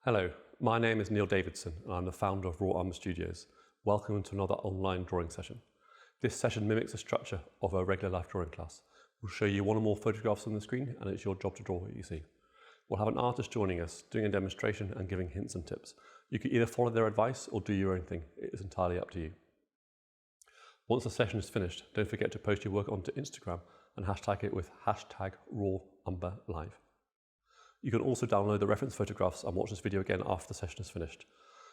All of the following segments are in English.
Hello, my name is Neil Davidson and I'm the founder of Raw Umber Studios. Welcome to another online drawing session. This session mimics the structure of a regular life drawing class. We'll show you one or more photographs on the screen and it's your job to draw what you see. We'll have an artist joining us, doing a demonstration and giving hints and tips. You can either follow their advice or do your own thing. It is entirely up to you. Once the session is finished, don't forget to post your work onto Instagram and hashtag it with #RawUmberLive. You can also download the reference photographs and watch this video again after the session is finished.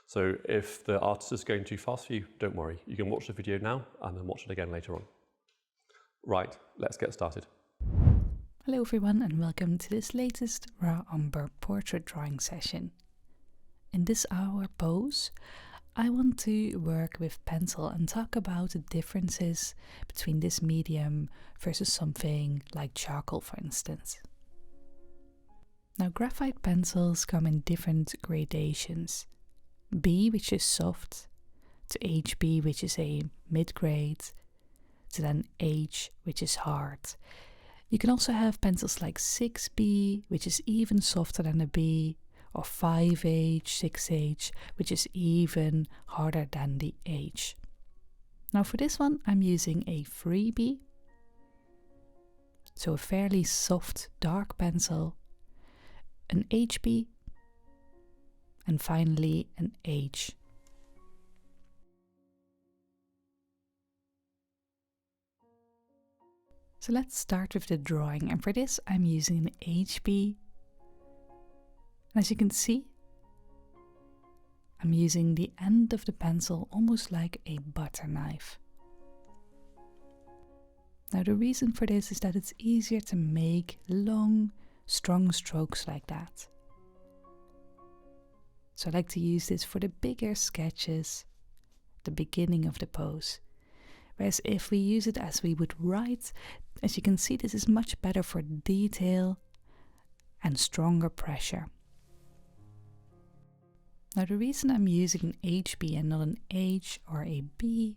So if the artist is going too fast for you, don't worry. You can watch the video now and then watch it again later on. Right, let's get started. Hello everyone and welcome to this latest Raw Umber portrait drawing session. In this hour pose, I want to work with pencil and talk about the differences between this medium versus something like charcoal, for instance. Now, graphite pencils come in different gradations. B, which is soft, to HB, which is a mid-grade, to then H, which is hard. You can also have pencils like 6B, which is even softer than a B, or 5H, 6H, which is even harder than the H. Now for this one, I'm using a 3B, so a fairly soft, dark pencil, an HB, and finally an H. So let's start with the drawing, and for this I'm using an HB. As you can see, I'm using the end of the pencil almost like a butter knife. Now the reason for this is that it's easier to make long, strong strokes like that. So I like to use this for the bigger sketches, the beginning of the pose. Whereas if we use it as we would write, as you can see, this is much better for detail and stronger pressure. Now the reason I'm using an HB and not an H or a B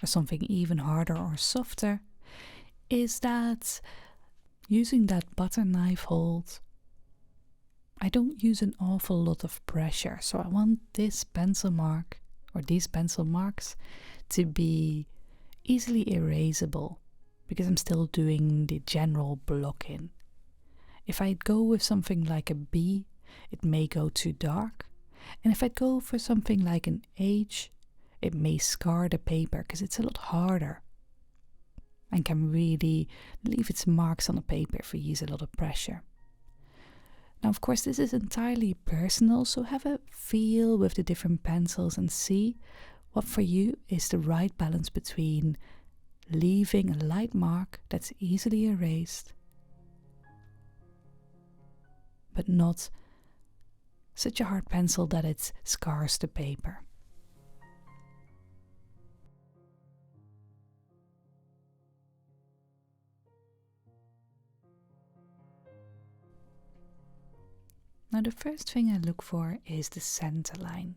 or something even harder or softer is that using that butter knife hold, I don't use an awful lot of pressure. So I want this pencil mark or these pencil marks to be easily erasable because I'm still doing the general block in. If I go with something like a B, it may go too dark. And if I go for something like an H, it may scar the paper because it's a lot harder and can really leave its marks on the paper if we use a lot of pressure. Now, of course, this is entirely personal, so have a feel with the different pencils and see what for you is the right balance between leaving a light mark that's easily erased, but not such a hard pencil that it scars the paper. Now the first thing I look for is the center line.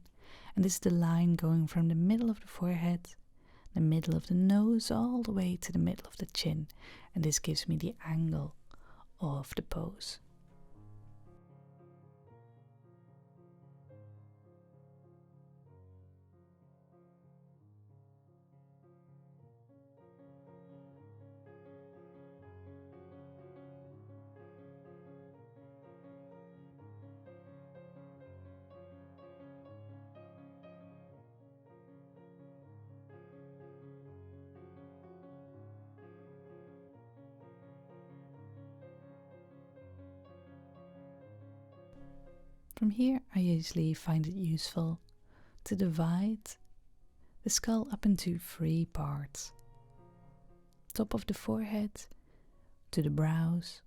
And this is the line going from the middle of the forehead, the middle of the nose, all the way to the middle of the chin. And this gives me the angle of the pose. From here, I usually find it useful to divide the skull up into 3 parts. Top of the forehead to the brows,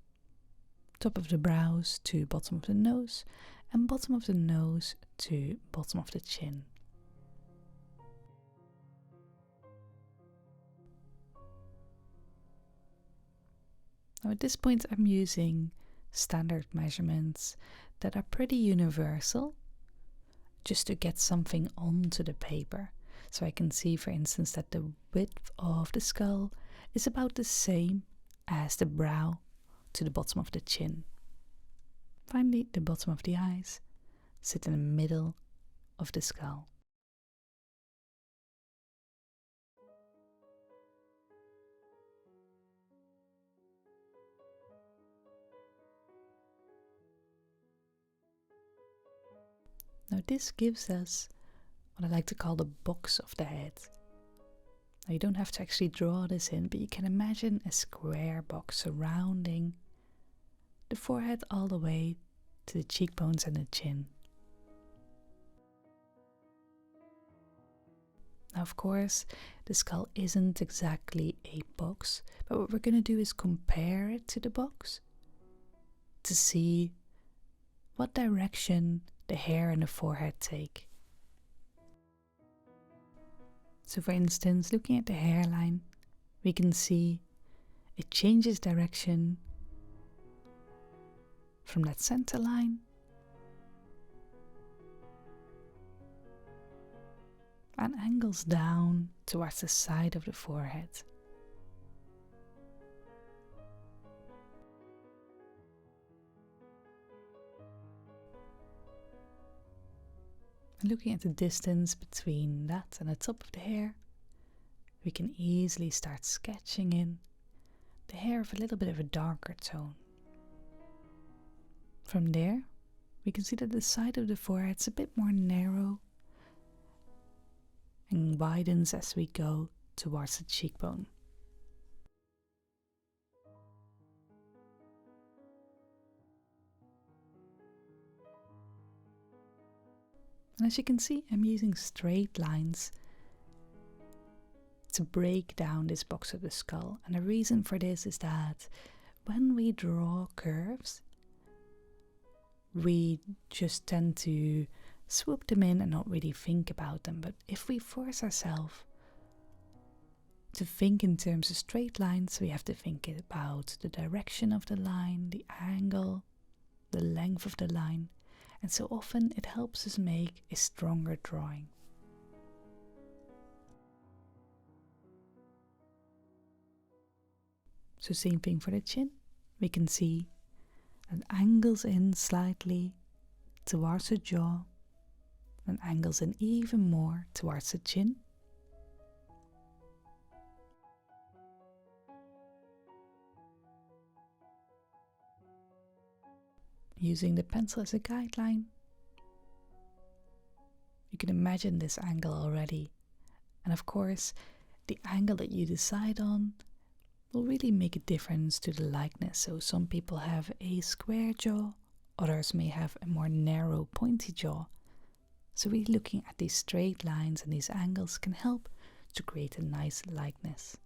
top of the brows to bottom of the nose, and bottom of the nose to bottom of the chin. Now at this point I'm using standard measurements that are pretty universal just to get something onto the paper. So I can see, for instance, that the width of the skull is about the same as the brow to the bottom of the chin. Finally, the bottom of the eyes, sit in the middle of the skull. Now this gives us what I like to call the box of the head. Now you don't have to actually draw this in, but you can imagine a square box surrounding the forehead all the way to the cheekbones and the chin. Now of course, the skull isn't exactly a box, but what we're going to do is compare it to the box to see what direction the hair and the forehead take. So for instance, looking at the hairline, we can see it changes direction from that center line and angles down towards the side of the forehead. And looking at the distance between that and the top of the hair, we can easily start sketching in the hair of a little bit of a darker tone. From there, we can see that the side of the forehead is a bit more narrow and widens as we go towards the cheekbone. And as you can see, I'm using straight lines to break down this box of the skull. And the reason for this is that when we draw curves, we just tend to swoop them in and not really think about them. But if we force ourselves to think in terms of straight lines, we have to think about the direction of the line, the angle, the length of the line. And so often it helps us make a stronger drawing. So same thing for the chin. We can see that angles in slightly towards the jaw and angles in even more towards the chin. Using the pencil as a guideline, you can imagine this angle already. And of course, the angle that you decide on will really make a difference to the likeness. So some people have a square jaw, others may have a more narrow, pointy jaw. So really looking at these straight lines and these angles can help to create a nice likeness.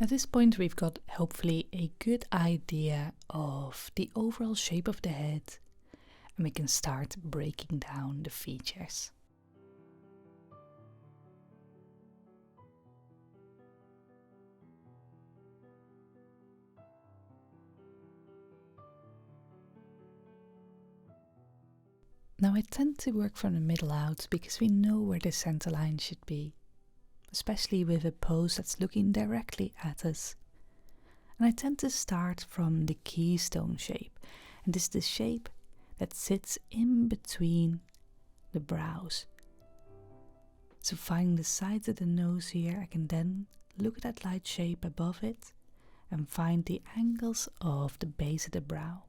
At this point we've got hopefully a good idea of the overall shape of the head, and we can start breaking down the features. Now I tend to work from the middle out because we know where the center line should be, especially with a pose that's looking directly at us. And I tend to start from the keystone shape, and this is the shape that sits in between the brows. So finding the sides of the nose here, I can then look at that light shape above it and find the angles of the base of the brow.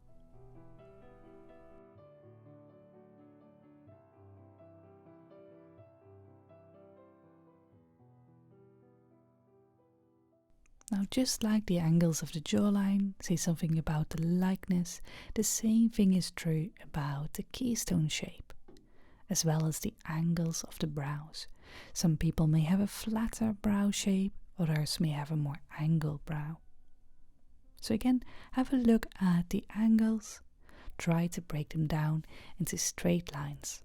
Now, just like the angles of the jawline say something about the likeness, the same thing is true about the keystone shape, as well as the angles of the brows. Some people may have a flatter brow shape, others may have a more angled brow. So again, have a look at the angles, try to break them down into straight lines.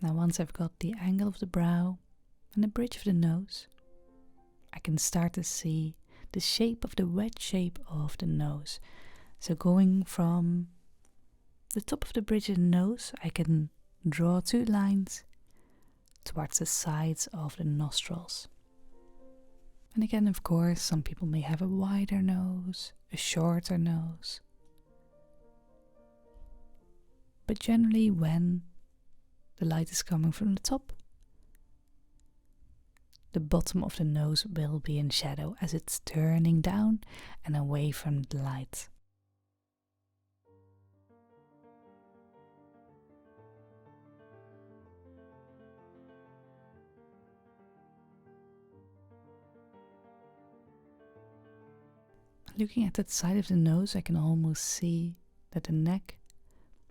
Now once I've got the angle of the brow and the bridge of the nose, I can start to see the shape of the wedge shape of the nose. So going from the top of the bridge of the nose, I can draw 2 lines towards the sides of the nostrils. And again, of course, some people may have a wider nose, a shorter nose. But generally when the light is coming from the top, the bottom of the nose will be in shadow as it's turning down and away from the light. Looking at that side of the nose, I can almost see that the neck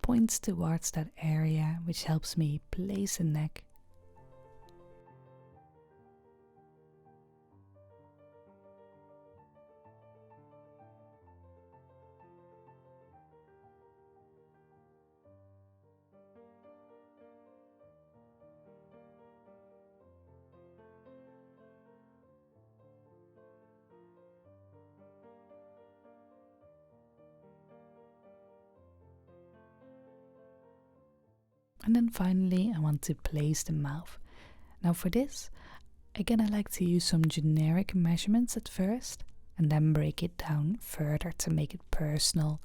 points towards that area, which helps me place the neck. And then finally I want to place the mouth. Now for this, again I like to use some generic measurements at first and then break it down further to make it personal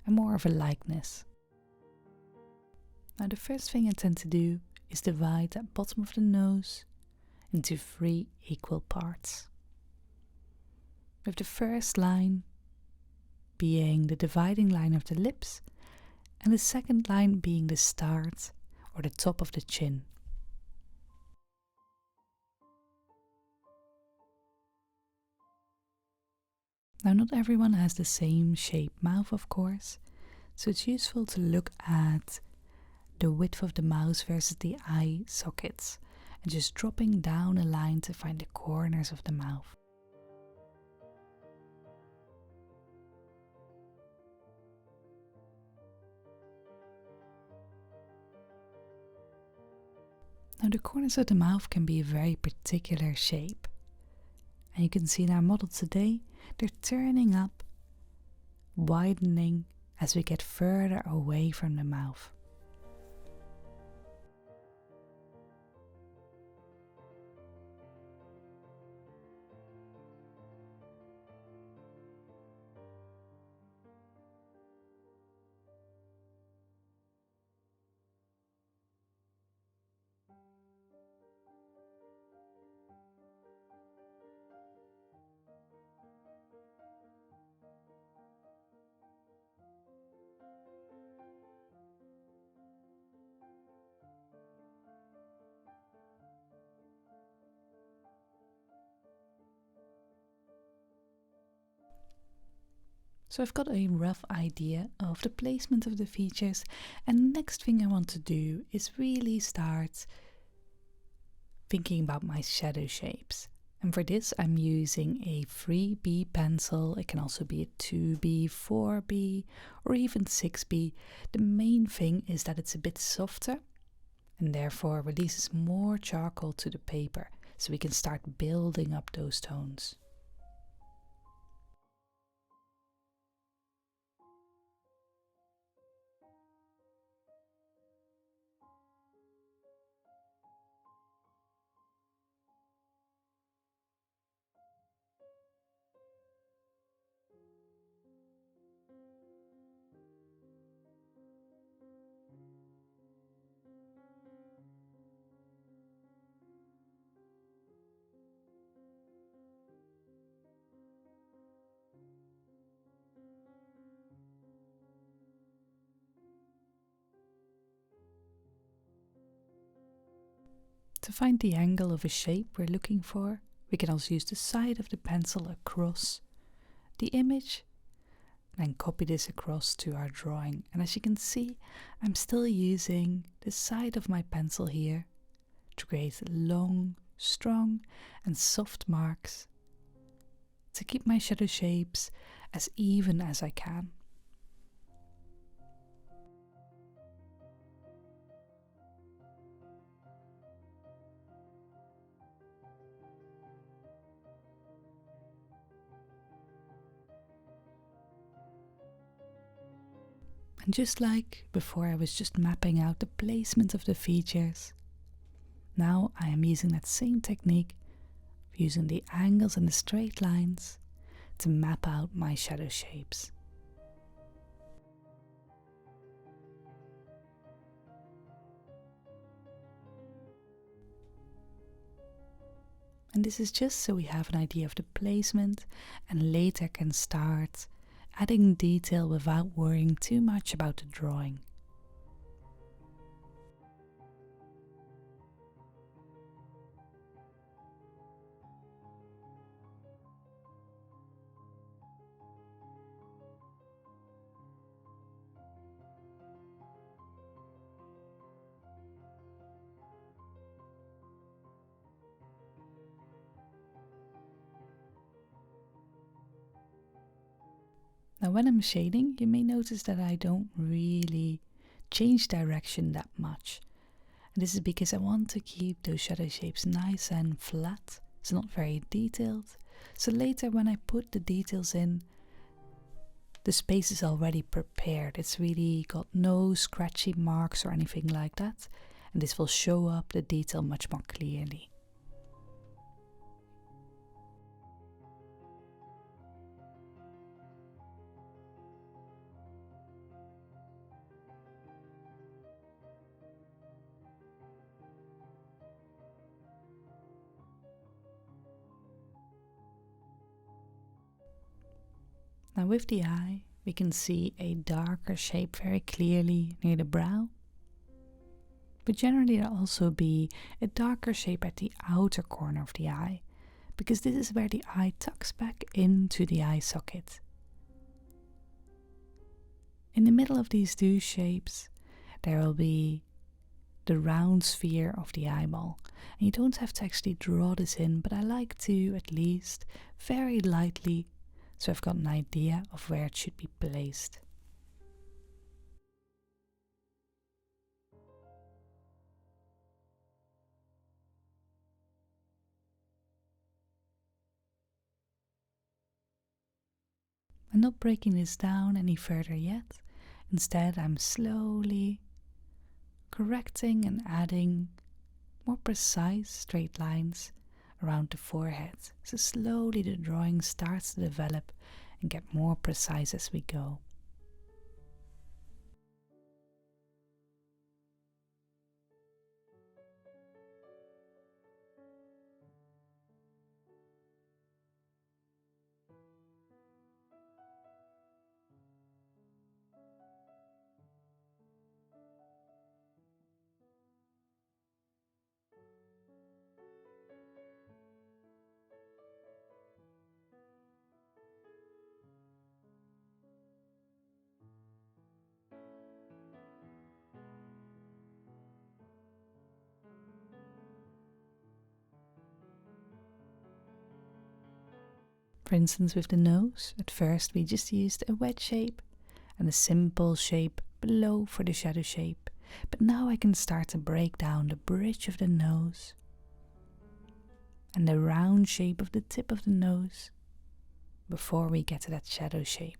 and more of a likeness. Now the first thing I tend to do is divide that bottom of the nose into 3 equal parts. With the first line being the dividing line of the lips and the second line being the start or the top of the chin. Now not everyone has the same shaped mouth, of course, so it's useful to look at the width of the mouth versus the eye sockets and just dropping down a line to find the corners of the mouth. Now the corners of the mouth can be a very particular shape. And you can see in our model today, they're turning up, widening as we get further away from the mouth. So I've got a rough idea of the placement of the features, and the next thing I want to do is really start thinking about my shadow shapes. And for this I'm using a 3B pencil. It can also be a 2B, 4B or even 6B. The main thing is that it's a bit softer and therefore releases more charcoal to the paper, so we can start building up those tones. To find the angle of a shape we're looking for, we can also use the side of the pencil across the image and then copy this across to our drawing. And as you can see, I'm still using the side of my pencil here to create long, strong and soft marks to keep my shadow shapes as even as I can. And just like before, I was just mapping out the placement of the features. Now I am using that same technique, using the angles and the straight lines to map out my shadow shapes. And this is just so we have an idea of the placement and later can start adding detail without worrying too much about the drawing. Now when I'm shading, you may notice that I don't really change direction that much. And this is because I want to keep those shadow shapes nice and flat. It's not very detailed. So later when I put the details in, the space is already prepared. It's really got no scratchy marks or anything like that. And this will show up the detail much more clearly. Now with the eye, we can see a darker shape very clearly near the brow. But generally there'll also be a darker shape at the outer corner of the eye, because this is where the eye tucks back into the eye socket. In the middle of these two shapes, there will be the round sphere of the eyeball. And you don't have to actually draw this in, but I like to at least very lightly, so I've got an idea of where it should be placed. I'm not breaking this down any further yet. Instead, I'm slowly correcting and adding more precise straight lines around the forehead. So slowly the drawing starts to develop and get more precise as we go. For instance, with the nose, at first we just used a wedge shape and a simple shape below for the shadow shape. But now I can start to break down the bridge of the nose and the round shape of the tip of the nose before we get to that shadow shape.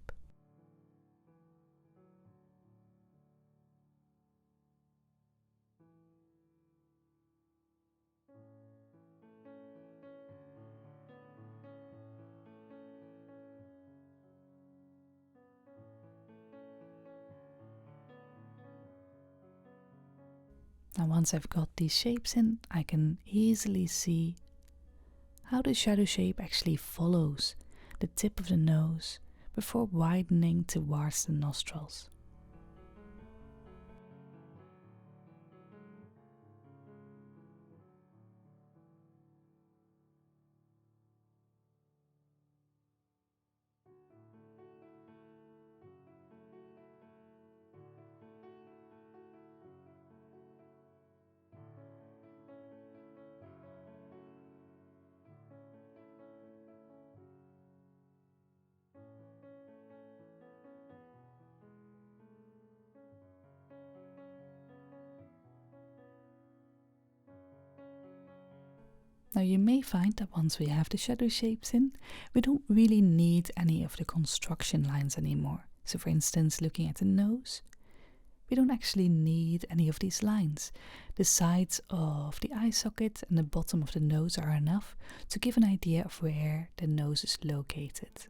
Now once I've got these shapes in, I can easily see how the shadow shape actually follows the tip of the nose before widening towards the nostrils. Now you may find that once we have the shadow shapes in, we don't really need any of the construction lines anymore. So for instance, looking at the nose, we don't actually need any of these lines. The sides of the eye socket and the bottom of the nose are enough to give an idea of where the nose is located.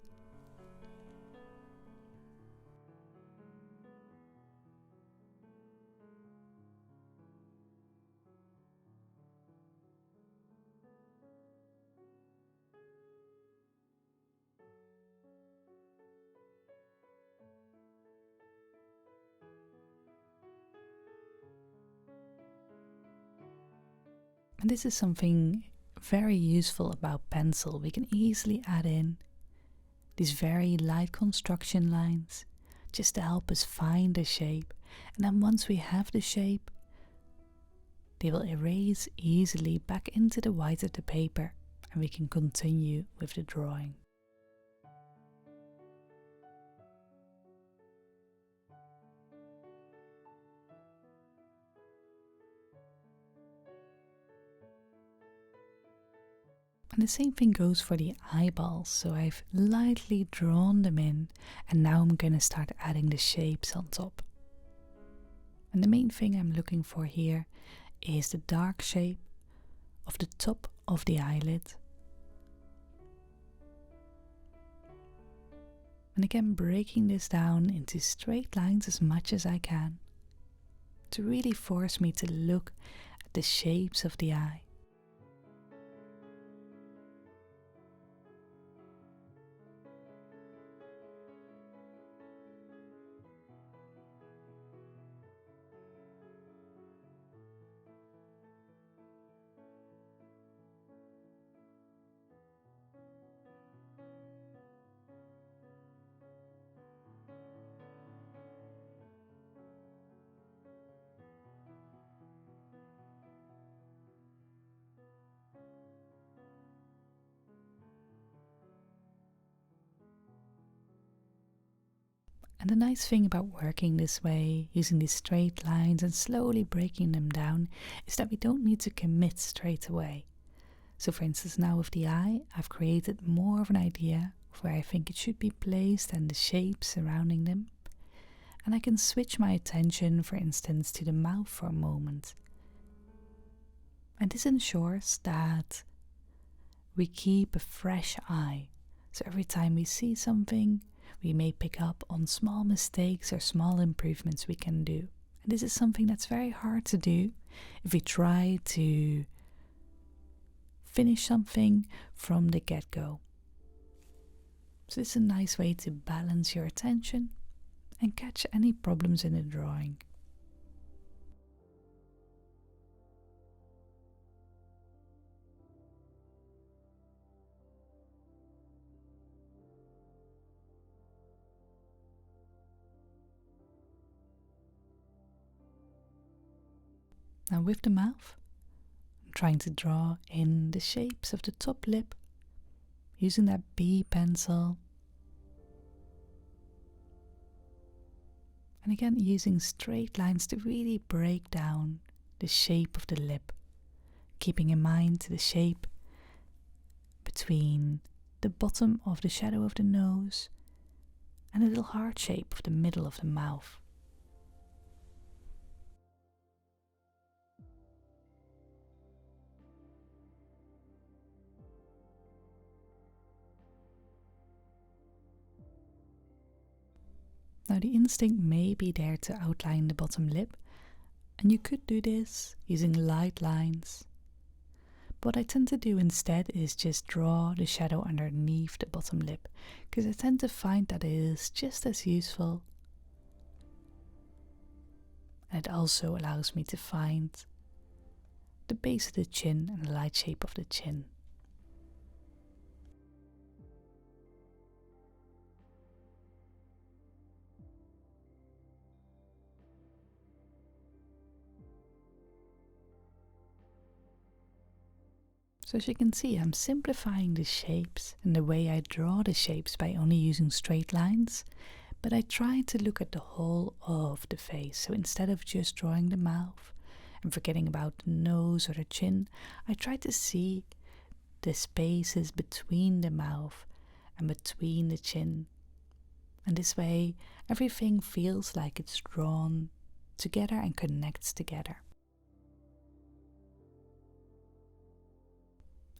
And this is something very useful about pencil. We can easily add in these very light construction lines just to help us find the shape. And then once we have the shape, they will erase easily back into the white of the paper and we can continue with the drawing. And the same thing goes for the eyeballs, so I've lightly drawn them in and now I'm going to start adding the shapes on top. And the main thing I'm looking for here is the dark shape of the top of the eyelid. And again, breaking this down into straight lines as much as I can to really force me to look at the shapes of the eye. And the nice thing about working this way, using these straight lines and slowly breaking them down, is that we don't need to commit straight away. So for instance, now with the eye, I've created more of an idea of where I think it should be placed and the shapes surrounding them. And I can switch my attention, for instance, to the mouth for a moment. And this ensures that we keep a fresh eye. So every time we see something, we may pick up on small mistakes or small improvements we can do. And this is something that's very hard to do if we try to finish something from the get-go. So this is a nice way to balance your attention and catch any problems in the drawing. Now with the mouth, I'm trying to draw in the shapes of the top lip using that B pencil. And again using straight lines to really break down the shape of the lip, keeping in mind the shape between the bottom of the shadow of the nose and the little heart shape of the middle of the mouth. Now the instinct may be there to outline the bottom lip, and you could do this using light lines. But what I tend to do instead is just draw the shadow underneath the bottom lip, because I tend to find that it is just as useful. And it also allows me to find the base of the chin and the light shape of the chin. So as you can see, I'm simplifying the shapes and the way I draw the shapes by only using straight lines, but I try to look at the whole of the face. So instead of just drawing the mouth and forgetting about the nose or the chin, I try to see the spaces between the mouth and between the chin. And this way, everything feels like it's drawn together and connects together.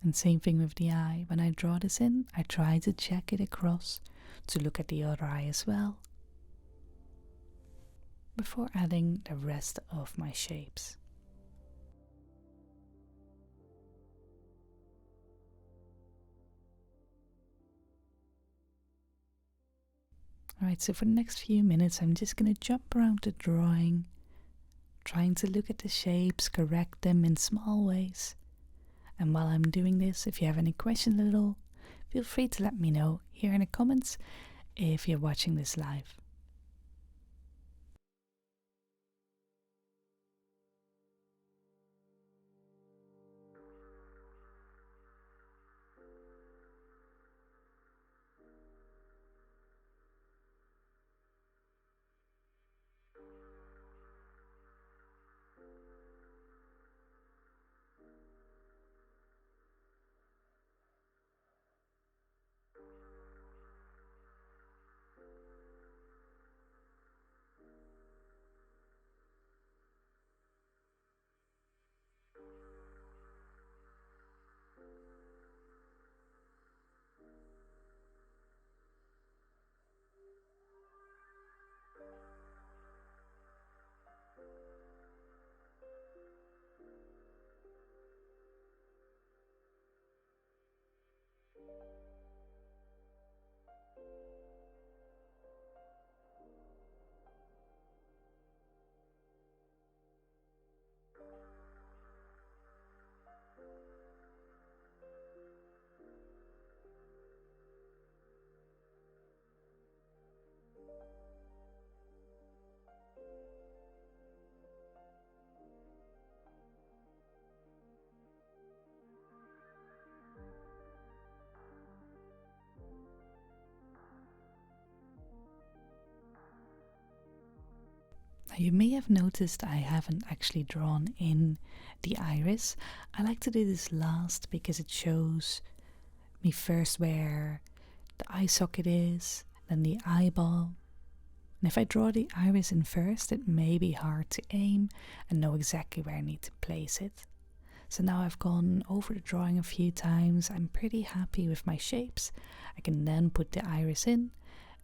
And same thing with the eye. When I draw this in, I try to check it across to look at the other eye as well, before adding the rest of my shapes. Alright, so for the next few minutes I'm just going to jump around the drawing, trying to look at the shapes, correct them in small ways. And while I'm doing this, if you have any questions at all, feel free to let me know here in the comments if you're watching this live. Now you may have noticed I haven't actually drawn in the iris. I like to do this last because it shows me first where the eye socket is, then the eyeball. And if I draw the iris in first, it may be hard to aim and know exactly where I need to place it. So now I've gone over the drawing a few times, I'm pretty happy with my shapes. I can then put the iris in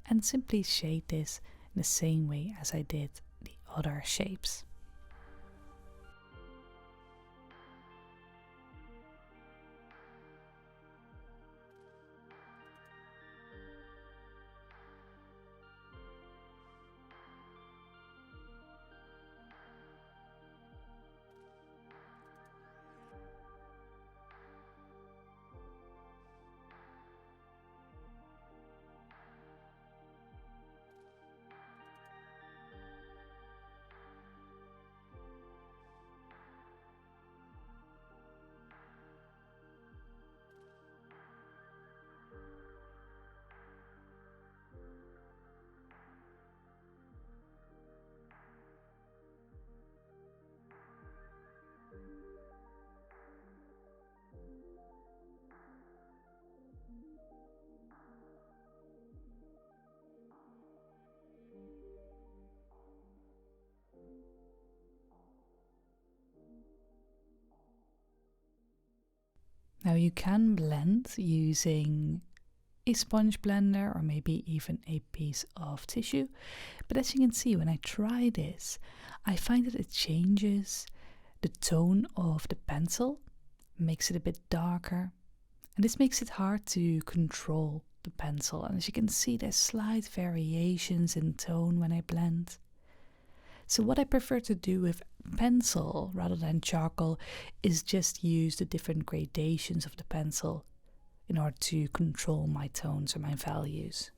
and simply shade this in the same way as I did the other shapes. Now you can blend using a sponge blender or maybe even a piece of tissue, but as you can see, when I try this, I find that it changes the tone of the pencil, makes it a bit darker, and this makes it hard to control the pencil. And as you can see, there's slight variations in tone when I blend. So what I prefer to do with pencil rather than charcoal is just use the different gradations of the pencil in order to control my tones or my values.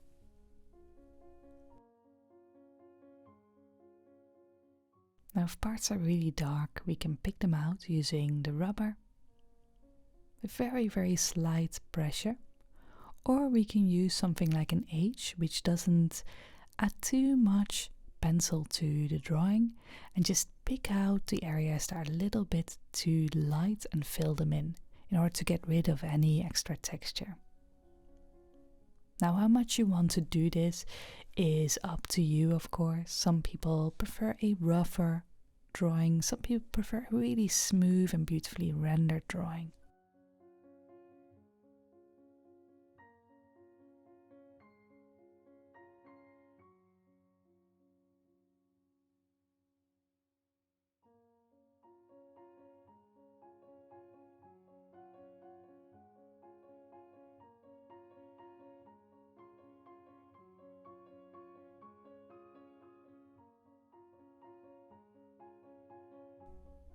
Now if parts are really dark, we can pick them out using the rubber with very, very slight pressure, or we can use something like an H, which doesn't add too much pencil to the drawing, and just pick out the areas that are a little bit too light and fill them in in order to get rid of any extra texture. Now, how much you want to do this is up to you, of course. Some people prefer a rougher drawing, some people prefer a really smooth and beautifully rendered drawing.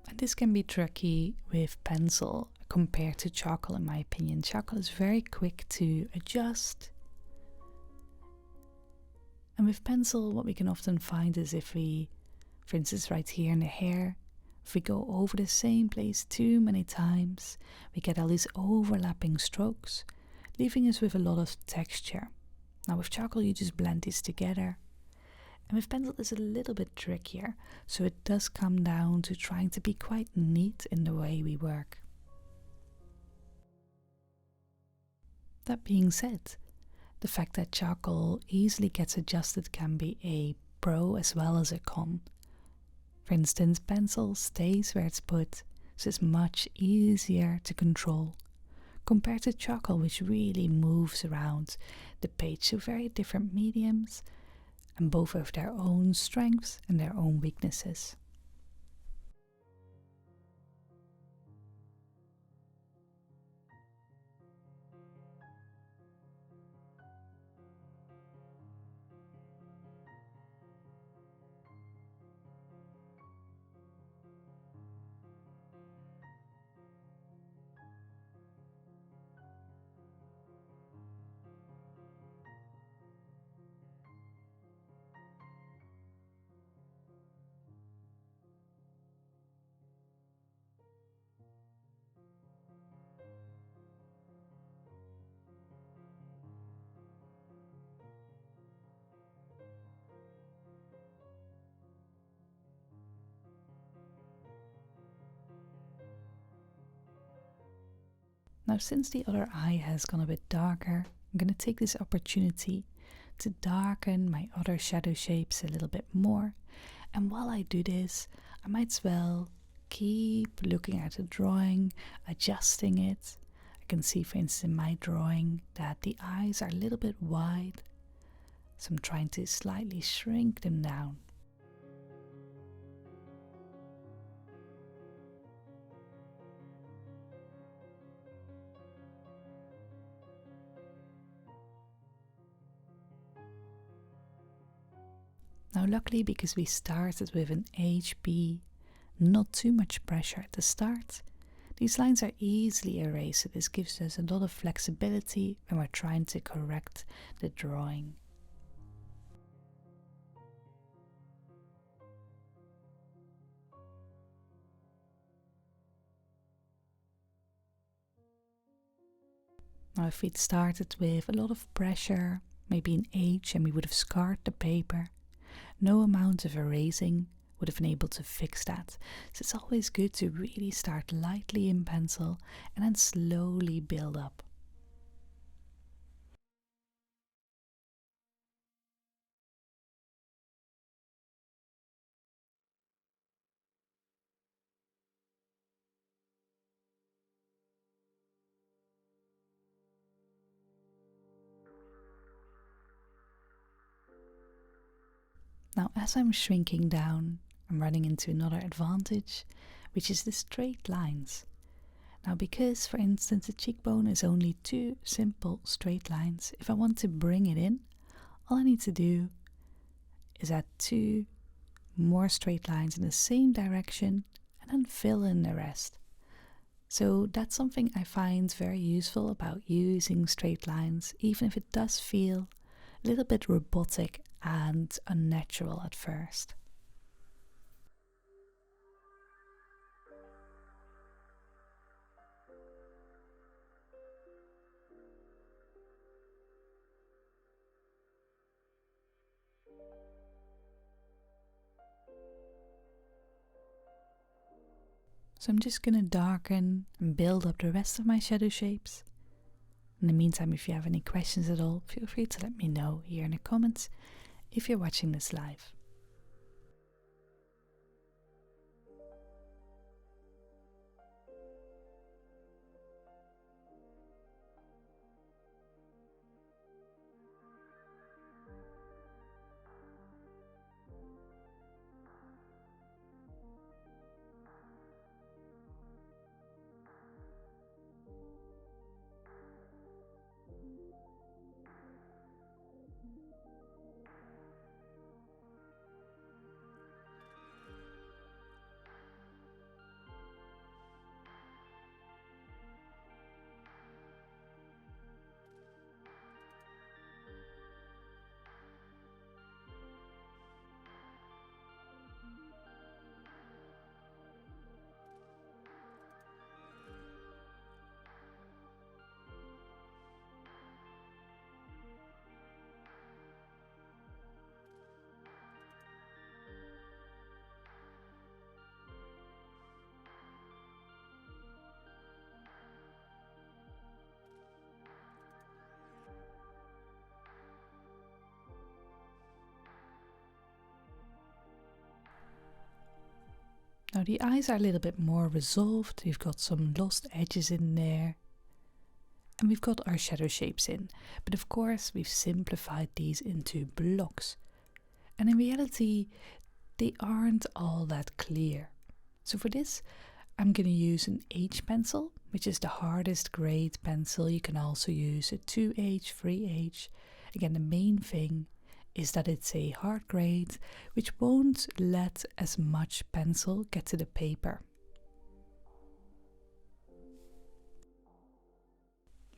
And this can be tricky with pencil compared to charcoal, in my opinion. Charcoal is very quick to adjust. And with pencil, what we can often find is if we, for instance, right here in the hair, if we go over the same place too many times, we get all these overlapping strokes, leaving us with a lot of texture. Now with charcoal, you just blend these together. And with pencil it's a little bit trickier, so it does come down to trying to be quite neat in the way we work. That being said, the fact that charcoal easily gets adjusted can be a pro as well as a con. For instance, pencil stays where it's put, so it's much easier to control, compared to charcoal, which really moves around the page. So very different mediums, and both have their own strengths and their own weaknesses. Now, since the other eye has gone a bit darker, I'm going to take this opportunity to darken my other shadow shapes a little bit more. And while I do this, I might as well keep looking at the drawing, adjusting it. I can see, for instance, in my drawing that the eyes are a little bit wide, so I'm trying to slightly shrink them down. Now luckily, because we started with an HB, not too much pressure at the start, these lines are easily erased, so this gives us a lot of flexibility when we're trying to correct the drawing. Now if we'd started with a lot of pressure, maybe an H, and we would have scarred the paper, no amount of erasing would have been able to fix that. So it's always good to really start lightly in pencil and then slowly build up. Now as I'm shrinking down, I'm running into another advantage, which is the straight lines. Now because, for instance, the cheekbone is only two simple straight lines, if I want to bring it in, all I need to do is add two more straight lines in the same direction and then fill in the rest. So that's something I find very useful about using straight lines, even if it does feel a little bit robotic and unnatural at first. So I'm just going to darken and build up the rest of my shadow shapes. In the meantime, if you have any questions at all, feel free to let me know here in the comments if you're watching this live. Now the eyes are a little bit more resolved, we've got some lost edges in there, and we've got our shadow shapes in, but of course we've simplified these into blocks, and in reality they aren't all that clear. So for this I'm going to use an H pencil, which is the hardest grade pencil. You can also use a 2H, 3H. Again, the main thing is that it's a hard grade which won't let as much pencil get to the paper.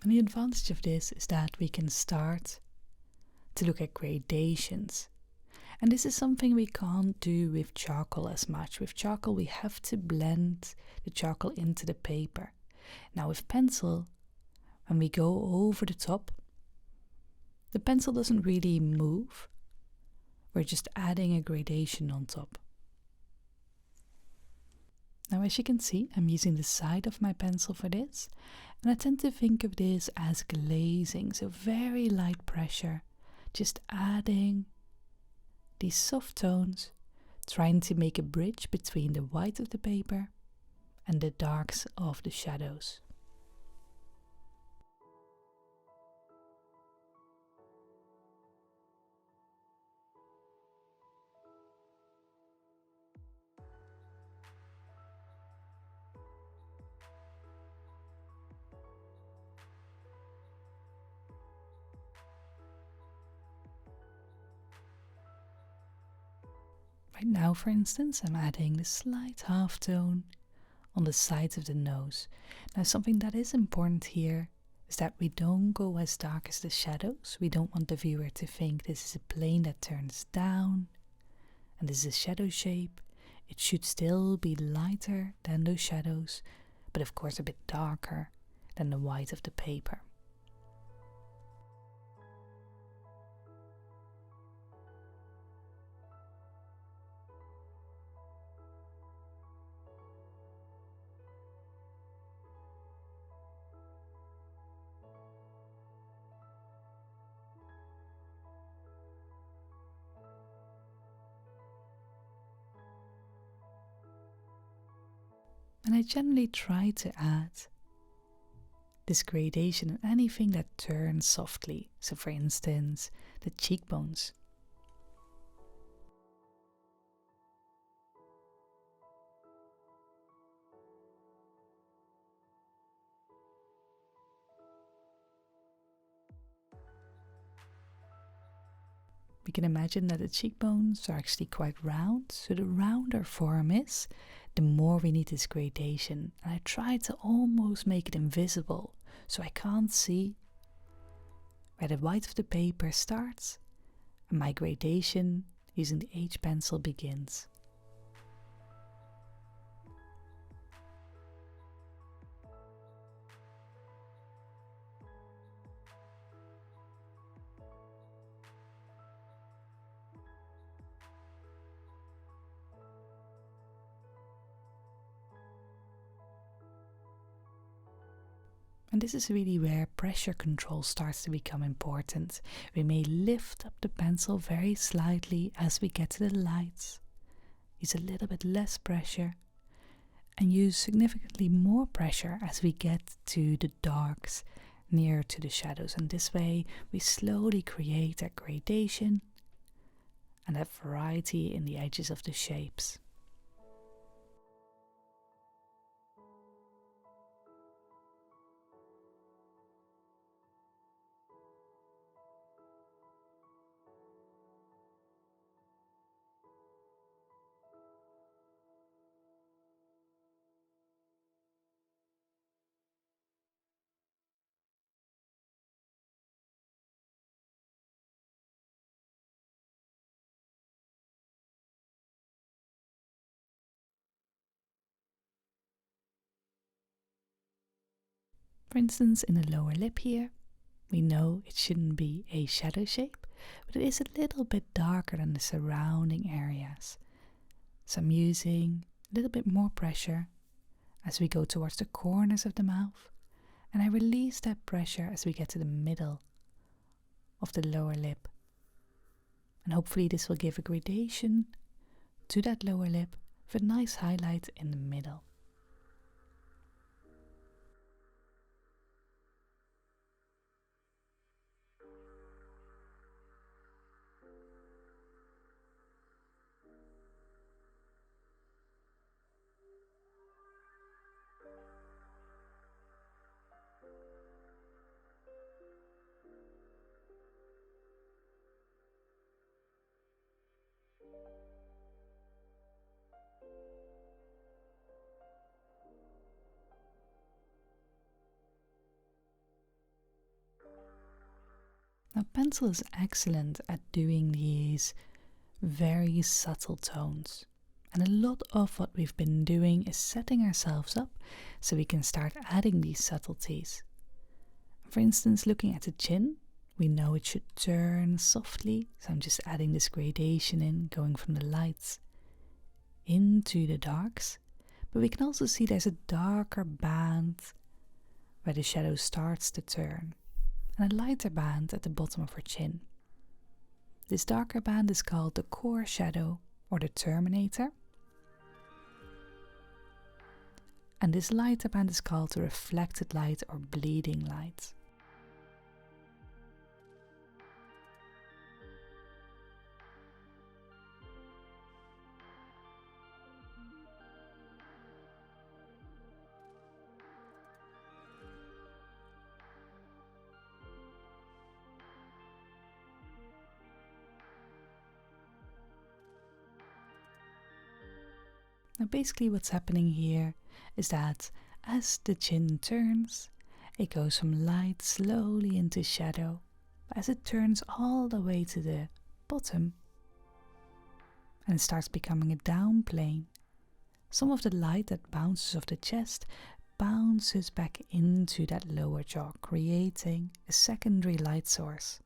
And the advantage of this is that we can start to look at gradations. And this is something we can't do with charcoal as much. With charcoal we have to blend the charcoal into the paper. Now with pencil, when we go over the top, the pencil doesn't really move. We're just adding a gradation on top. Now as you can see, I'm using the side of my pencil for this, and I tend to think of this as glazing, so very light pressure, just adding these soft tones, trying to make a bridge between the white of the paper and the darks of the shadows. Right now, for instance, I'm adding the slight halftone on the sides of the nose. Now, something that is important here is that we don't go as dark as the shadows. We don't want the viewer to think this is a plane that turns down and this is a shadow shape. It should still be lighter than those shadows, but of course a bit darker than the white of the paper. And I generally try to add this gradation in anything that turns softly. So for instance, the cheekbones. We can imagine that the cheekbones are actually quite round, so the rounder form is, the more we need this gradation. And I try to almost make it invisible, so I can't see where the white of the paper starts and my gradation using the H pencil begins. And this is really where pressure control starts to become important. We may lift up the pencil very slightly as we get to the lights, use a little bit less pressure, and use significantly more pressure as we get to the darks near to the shadows. And this way we slowly create that gradation and that variety in the edges of the shapes. For instance, in the lower lip here, we know it shouldn't be a shadow shape, but it is a little bit darker than the surrounding areas. So I'm using a little bit more pressure as we go towards the corners of the mouth, and I release that pressure as we get to the middle of the lower lip. And hopefully this will give a gradation to that lower lip with a nice highlight in the middle. Now, pencil is excellent at doing these very subtle tones. And a lot of what we've been doing is setting ourselves up so we can start adding these subtleties. For instance, looking at the chin, we know it should turn softly, so I'm just adding this gradation in, going from the lights into the darks. But we can also see there's a darker band where the shadow starts to turn, and a lighter band at the bottom of her chin. This darker band is called the core shadow or the terminator. And this lighter band is called the reflected light or bleeding light. Now basically what's happening here is that as the chin turns, it goes from light slowly into shadow. But as it turns all the way to the bottom and it starts becoming a down plane, some of the light that bounces off the chest bounces back into that lower jaw, creating a secondary light source.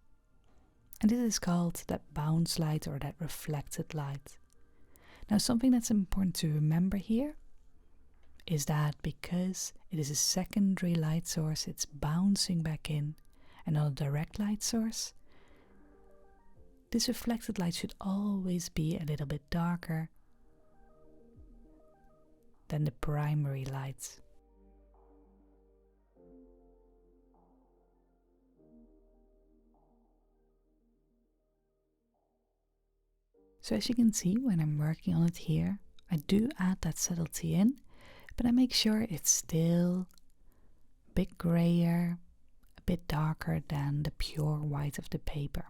And this is called that bounce light or that reflected light. Now, something that's important to remember here is that because it is a secondary light source, it's bouncing back in and not a direct light source. This reflected light should always be a little bit darker than the primary light. So as you can see, when I'm working on it here, I do add that subtlety in, but I make sure it's still a bit grayer, a bit darker than the pure white of the paper.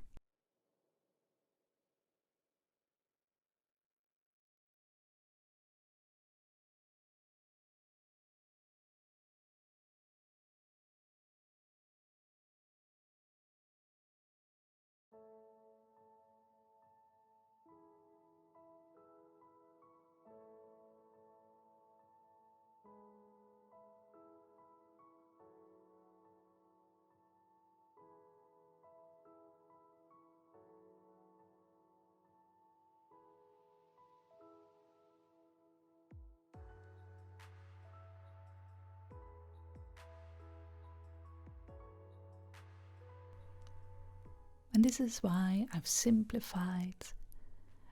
And this is why I've simplified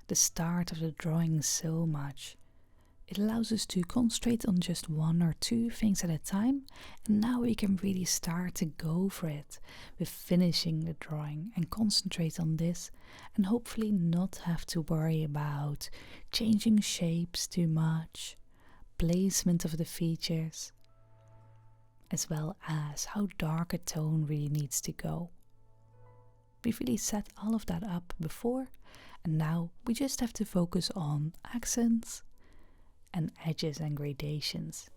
the start of the drawing so much. It allows us to concentrate on just one or two things at a time, and now we can really start to go for it with finishing the drawing and concentrate on this, and hopefully not have to worry about changing shapes too much, placement of the features, as well as how dark a tone really needs to go. We've really set all of that up before, and now we just have to focus on accents and edges and gradations.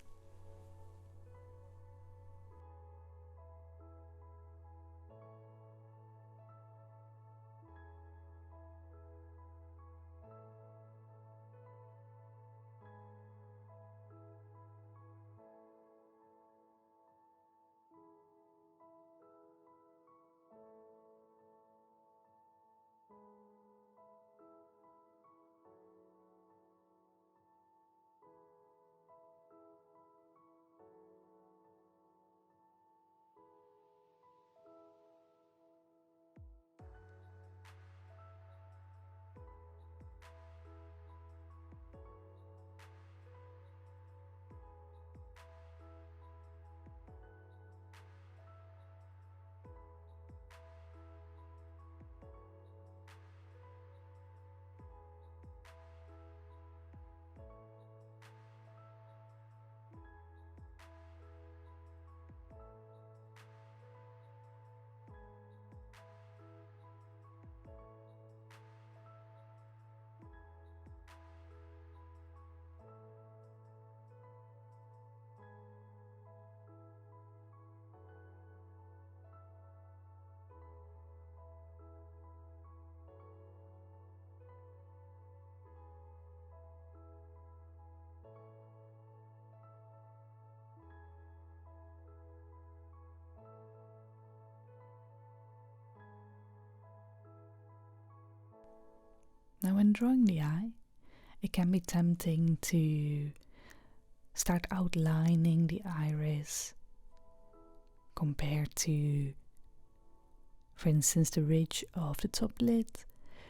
Now, when drawing the eye, it can be tempting to start outlining the iris compared to, for instance, the ridge of the top lid.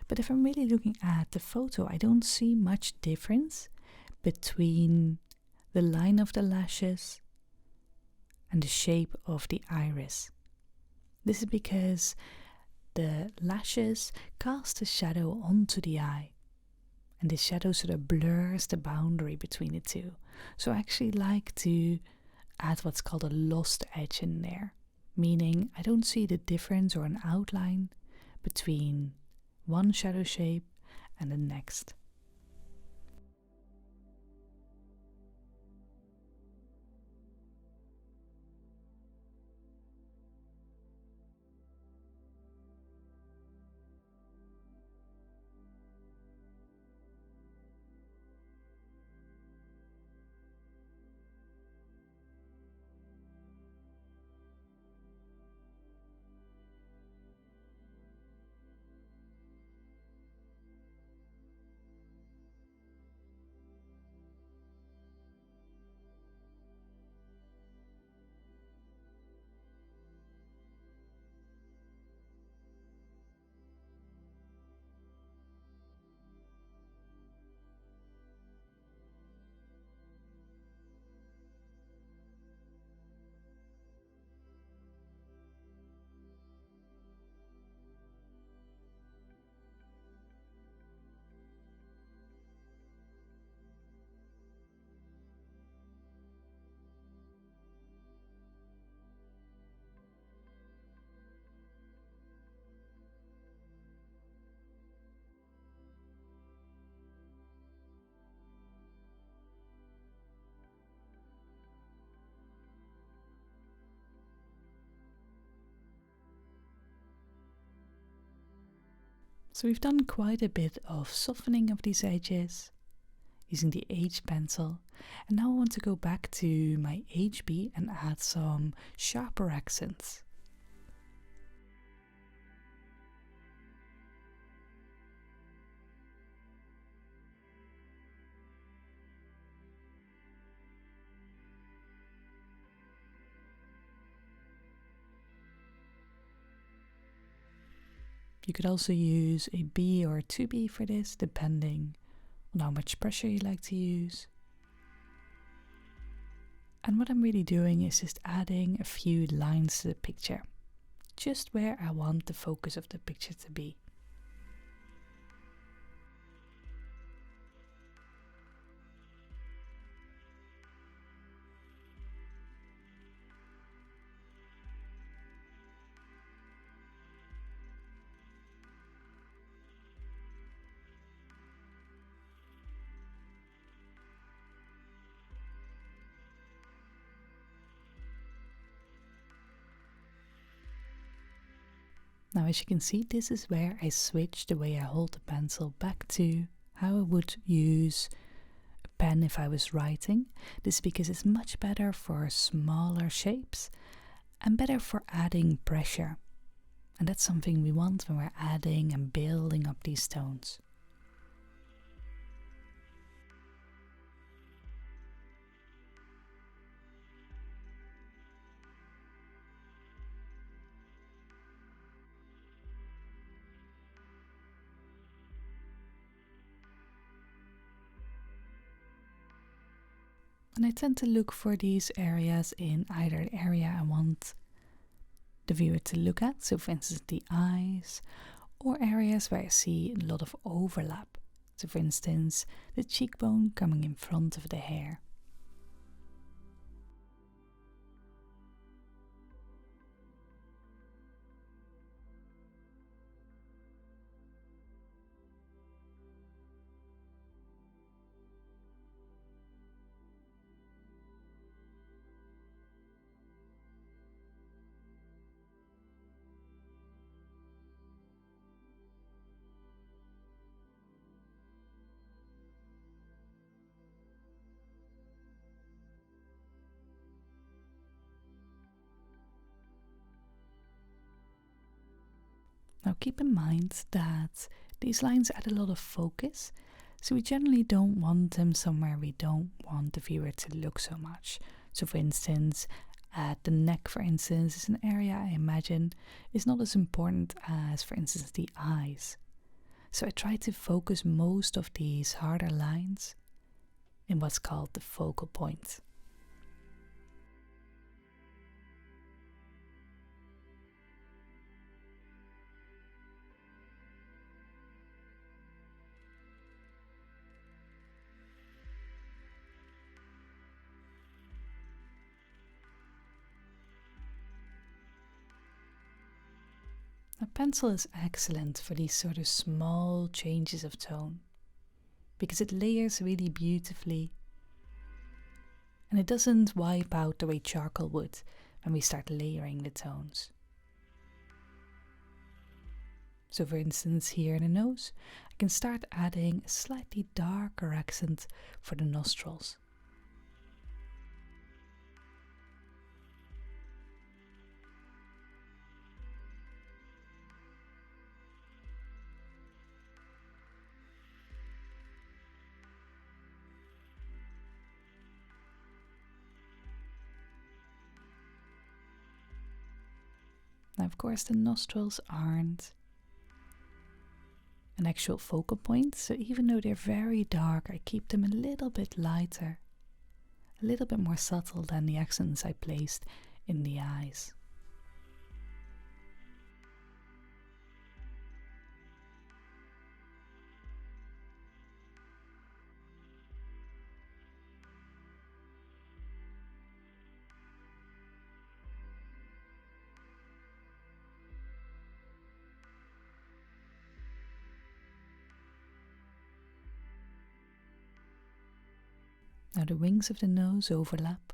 But if I'm really looking at the photo, I don't see much difference between the line of the lashes and the shape of the iris. This is because the lashes cast a shadow onto the eye, and the shadow sort of blurs the boundary between the two. So I actually like to add what's called a lost edge in there, meaning I don't see the difference or an outline between one shadow shape and the next. So we've done quite a bit of softening of these edges using the H pencil, and now I want to go back to my HB and add some sharper accents. You could also use a B or a 2B for this, depending on how much pressure you like to use. And what I'm really doing is just adding a few lines to the picture, just where I want the focus of the picture to be. Now, as you can see, this is where I switch the way I hold the pencil back to how I would use a pen if I was writing. This is because it's much better for smaller shapes and better for adding pressure. And that's something we want when we're adding and building up these tones. And I tend to look for these areas in either the area I want the viewer to look at, so for instance the eyes, or areas where I see a lot of overlap, so for instance the cheekbone coming in front of the hair. Now keep in mind that these lines add a lot of focus, so we generally don't want them somewhere we don't want the viewer to look so much. So for instance, at the neck, for instance, is an area I imagine is not as important as, for instance, the eyes. So I try to focus most of these harder lines in what's called the focal point. A pencil is excellent for these sort of small changes of tone because it layers really beautifully and it doesn't wipe out the way charcoal would when we start layering the tones. So for instance here in the nose, I can start adding a slightly darker accent for the nostrils. Now, of course, the nostrils aren't an actual focal point, so even though they're very dark, I keep them a little bit lighter, a little bit more subtle than the accents I placed in the eyes. Now the wings of the nose overlap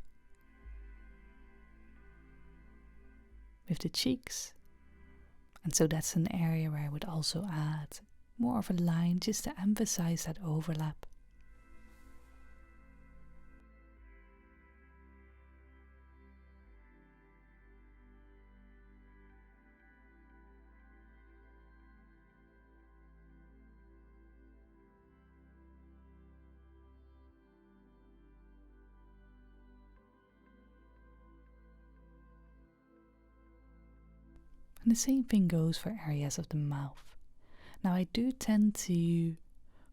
with the cheeks, and so that's an area where I would also add more of a line just to emphasize that overlap. And the same thing goes for areas of the mouth. Now I do tend to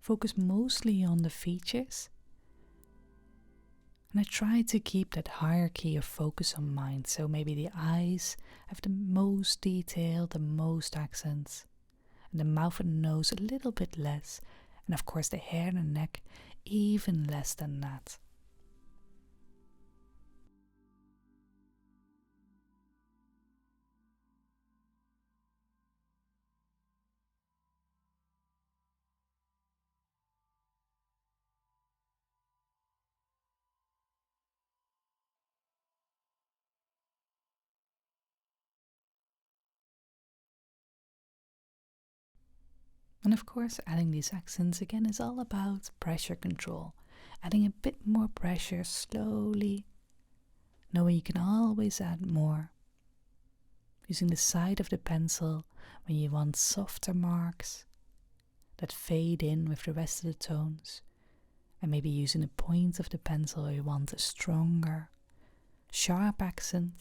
focus mostly on the features, and I try to keep that hierarchy of focus on mind. So maybe the eyes have the most detail, the most accents, and the mouth and nose a little bit less, and of course the hair and the neck even less than that. And of course, adding these accents again is all about pressure control. Adding a bit more pressure slowly, knowing you can always add more. Using the side of the pencil when you want softer marks that fade in with the rest of the tones. And maybe using the point of the pencil where you want a stronger, sharp accent.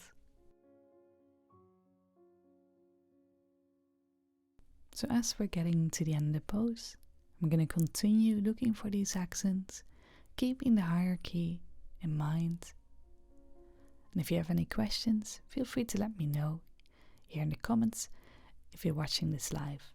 So as we're getting to the end of the pose, I'm going to continue looking for these accents, keeping the hierarchy in mind. And if you have any questions, feel free to let me know here in the comments if you're watching this live.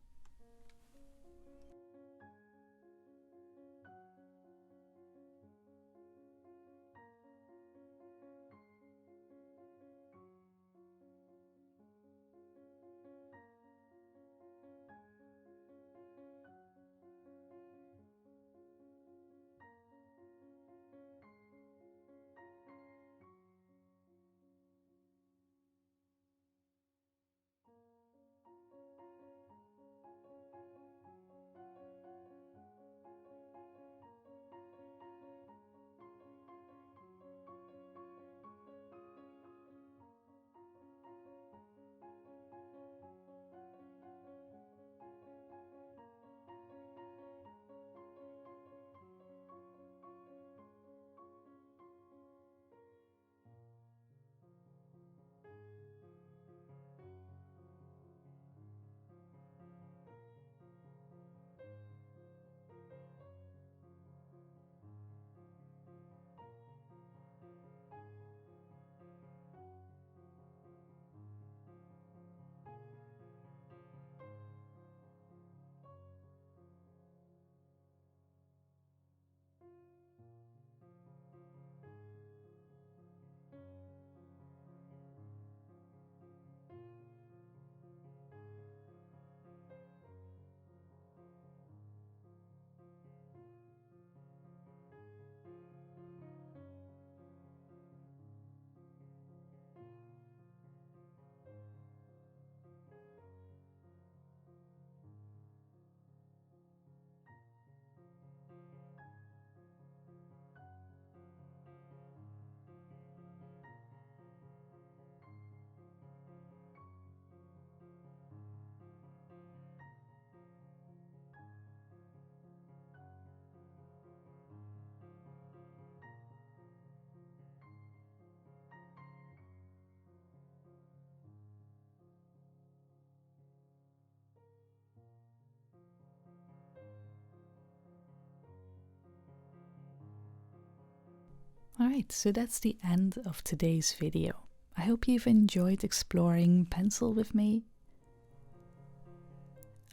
Alright, so that's the end of today's video. I hope you've enjoyed exploring pencil with me.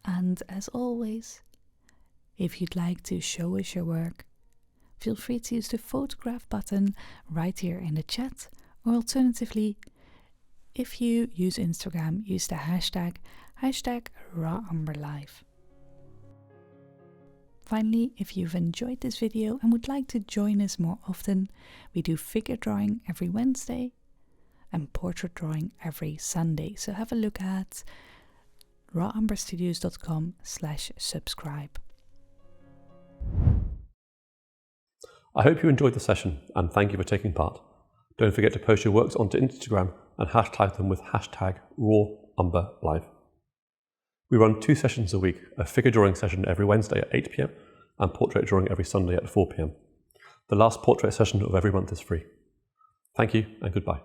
And as always, if you'd like to show us your work, feel free to use the photograph button right here in the chat, or alternatively, if you use Instagram, use the hashtag #RawAmberLive. Finally, if you've enjoyed this video and would like to join us more often, we do figure drawing every Wednesday and portrait drawing every Sunday. So have a look at rawamberstudios.com/subscribe. I hope you enjoyed the session and thank you for taking part. Don't forget to post your works onto Instagram and hashtag them with #RawAmberLive. We run 2 sessions a week, a figure drawing session every Wednesday at 8 PM and portrait drawing every Sunday at 4 PM. The last portrait session of every month is free. Thank you and goodbye.